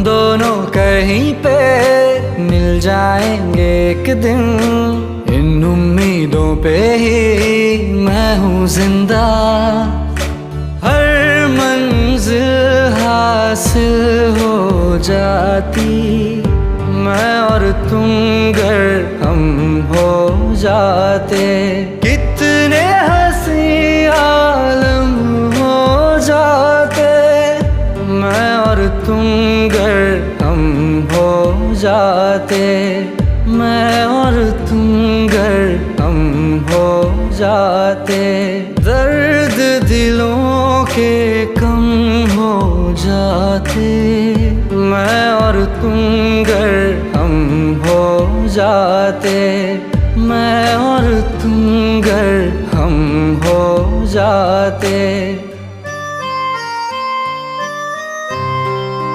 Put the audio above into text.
दोनों कहीं पे मिल जाएंगे एक दिन, इन उम्मीदों पे ही मैं हूँ जिंदा। हर मंजिल हासिल हो जाती, मैं और तुम गर हम हो जाते। कितने हंसी आलम हो जाते, मैं और तुम गर हम हो जाते। मैं और तुम गर हम हो जाते। दर्द दिलों के कम हो जाते, मैं और तुम गर हम हो जाते। मैं और तुम गर हम हो जाते।